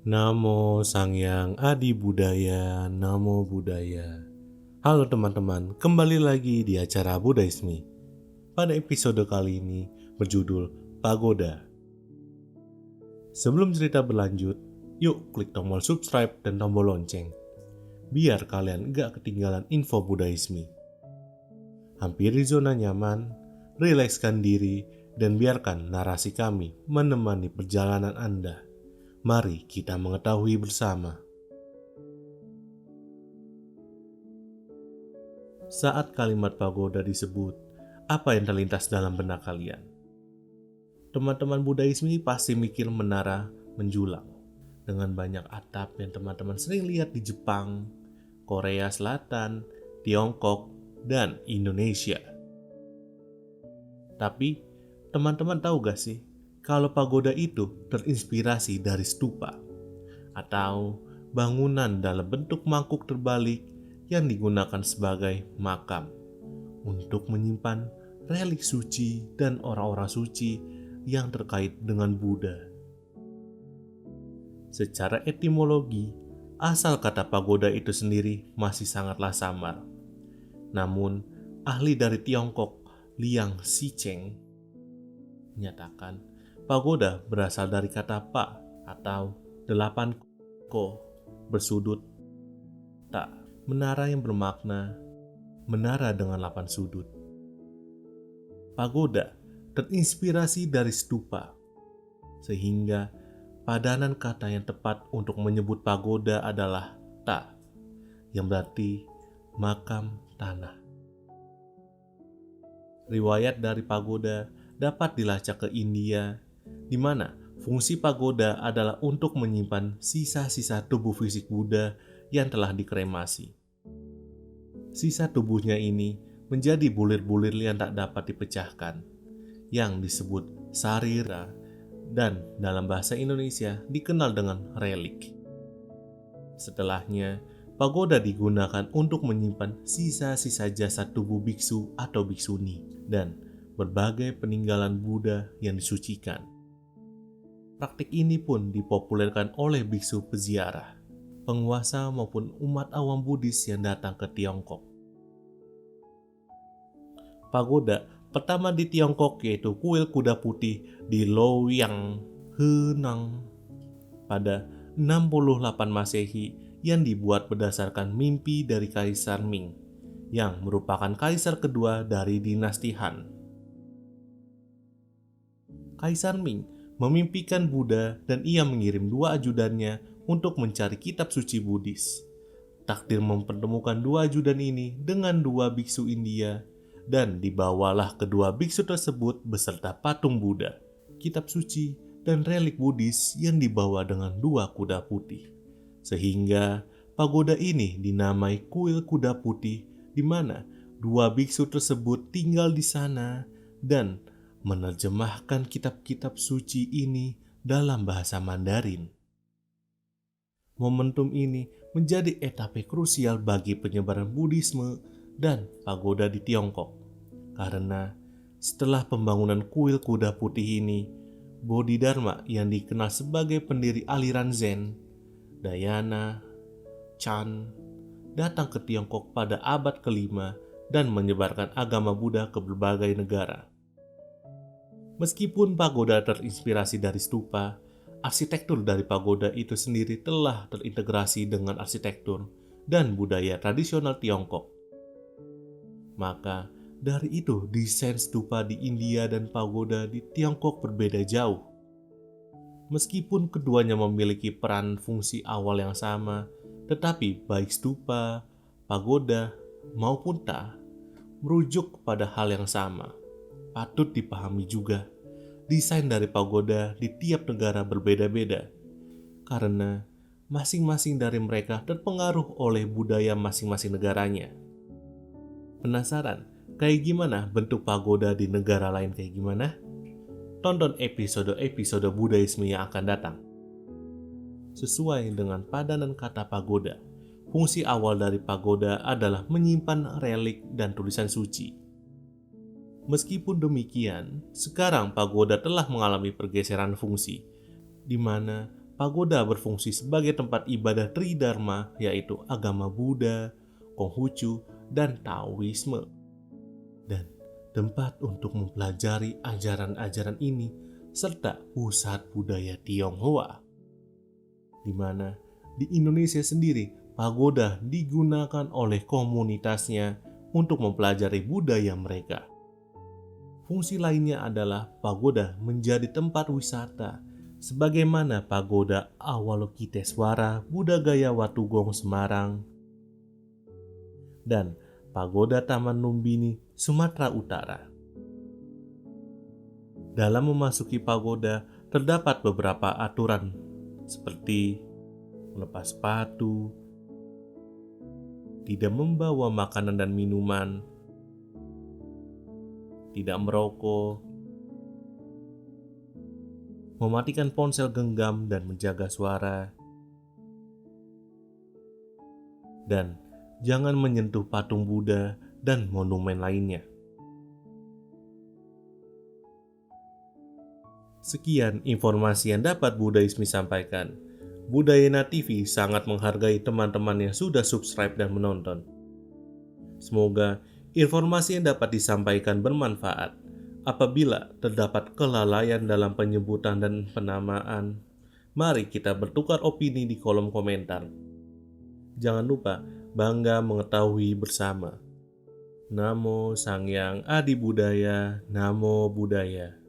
Namo Sangyang Adi Budaya, Namo Buddhaya. Halo teman-teman, kembali lagi di acara Budaisme. Pada episode kali ini berjudul Pagoda. Sebelum cerita berlanjut, yuk klik tombol subscribe dan tombol lonceng, biar kalian gak ketinggalan info Budaisme. Hampiri zona nyaman, rilekskan diri, dan biarkan narasi kami menemani perjalanan Anda. Mari kita mengetahui bersama. Saat kalimat pagoda disebut, apa yang terlintas dalam benak kalian? Teman-teman Budaisme pasti mikir menara menjulang dengan banyak atap yang teman-teman sering lihat di Jepang, Korea Selatan, Tiongkok, dan Indonesia. Tapi, teman-teman tahu gak sih kalau pagoda itu terinspirasi dari stupa atau bangunan dalam bentuk mangkuk terbalik yang digunakan sebagai makam untuk menyimpan relik suci dan orang-orang suci yang terkait dengan Buddha. Secara etimologi, asal kata pagoda itu sendiri masih sangatlah samar. Namun, ahli dari Tiongkok, Liang Xicheng, menyatakan pagoda berasal dari kata pa atau 8 ko bersudut ta, menara yang bermakna menara dengan 8 sudut. Pagoda terinspirasi dari stupa, sehingga padanan kata yang tepat untuk menyebut pagoda adalah ta, yang berarti makam tanah. Riwayat dari pagoda dapat dilacak ke India, di mana fungsi pagoda adalah untuk menyimpan sisa-sisa tubuh fisik Buddha yang telah dikremasi. Sisa tubuhnya ini menjadi bulir-bulir yang tak dapat dipecahkan, yang disebut sarira dan dalam bahasa Indonesia dikenal dengan relik. Setelahnya, pagoda digunakan untuk menyimpan sisa-sisa jasad tubuh biksu atau biksuni dan berbagai peninggalan Buddha yang disucikan. Praktik ini pun dipopulerkan oleh biksu peziarah, penguasa maupun umat awam Buddhis yang datang ke Tiongkok. Pagoda pertama di Tiongkok yaitu kuil kuda putih di Luoyang, Henan pada 68 Masehi yang dibuat berdasarkan mimpi dari Kaisar Ming yang merupakan kaisar kedua dari dinasti Han. Kaisar Ming memimpikan Buddha dan ia mengirim 2 ajudannya untuk mencari kitab suci Buddhis. Takdir mempertemukan 2 ajudan ini dengan 2 biksu India dan dibawalah kedua biksu tersebut beserta patung Buddha, kitab suci, dan relik Buddhis yang dibawa dengan 2 kuda putih. Sehingga pagoda ini dinamai kuil kuda putih di mana 2 biksu tersebut tinggal di sana dan menerjemahkan kitab-kitab suci ini dalam bahasa Mandarin. Momentum ini menjadi etape krusial bagi penyebaran Buddhisme dan pagoda di Tiongkok, karena setelah pembangunan kuil kuda putih ini, Bodhidharma yang dikenal sebagai pendiri aliran Zen, Dhyana, Chan, datang ke Tiongkok pada abad ke-5 dan menyebarkan agama Buddha ke berbagai negara. Meskipun pagoda terinspirasi dari stupa, arsitektur dari pagoda itu sendiri telah terintegrasi dengan arsitektur dan budaya tradisional Tiongkok. Maka dari itu desain stupa di India dan pagoda di Tiongkok berbeda jauh. Meskipun keduanya memiliki peran fungsi awal yang sama, tetapi baik stupa, pagoda, maupun ta merujuk pada hal yang sama. Patut dipahami juga, desain dari pagoda di tiap negara berbeda-beda, karena masing-masing dari mereka terpengaruh oleh budaya masing-masing negaranya. Penasaran kayak gimana bentuk pagoda di negara lain kayak gimana? Tonton episode-episode Budaisme yang akan datang. Sesuai dengan padanan kata pagoda, fungsi awal dari pagoda adalah menyimpan relik dan tulisan suci. Meskipun demikian, sekarang pagoda telah mengalami pergeseran fungsi, di mana pagoda berfungsi sebagai tempat ibadah Tridharma, yaitu agama Buddha, Konghucu, dan Taoisme. Dan tempat untuk mempelajari ajaran-ajaran ini serta pusat budaya Tionghoa. Di mana di Indonesia sendiri pagoda digunakan oleh komunitasnya untuk mempelajari budaya mereka. Fungsi lainnya adalah pagoda menjadi tempat wisata, sebagaimana pagoda Avalokitesvara Buddha Gaya Watugong Semarang dan pagoda Taman Lumbini Sumatera Utara. Dalam memasuki pagoda terdapat beberapa aturan seperti melepas sepatu, tidak membawa makanan dan minuman, tidak merokok, mematikan ponsel genggam dan menjaga suara, dan jangan menyentuh patung Buddha dan monumen lainnya. Sekian informasi yang dapat Buddhaisme sampaikan. Budayana TV sangat menghargai teman-teman yang sudah subscribe dan menonton. Semoga informasi yang dapat disampaikan bermanfaat. Apabila terdapat kelalaian dalam penyebutan dan penamaan, mari kita bertukar opini di kolom komentar. Jangan lupa bangga mengetahui bersama. Namo Sang Hyang Adi Budaya, Namo Buddhaya.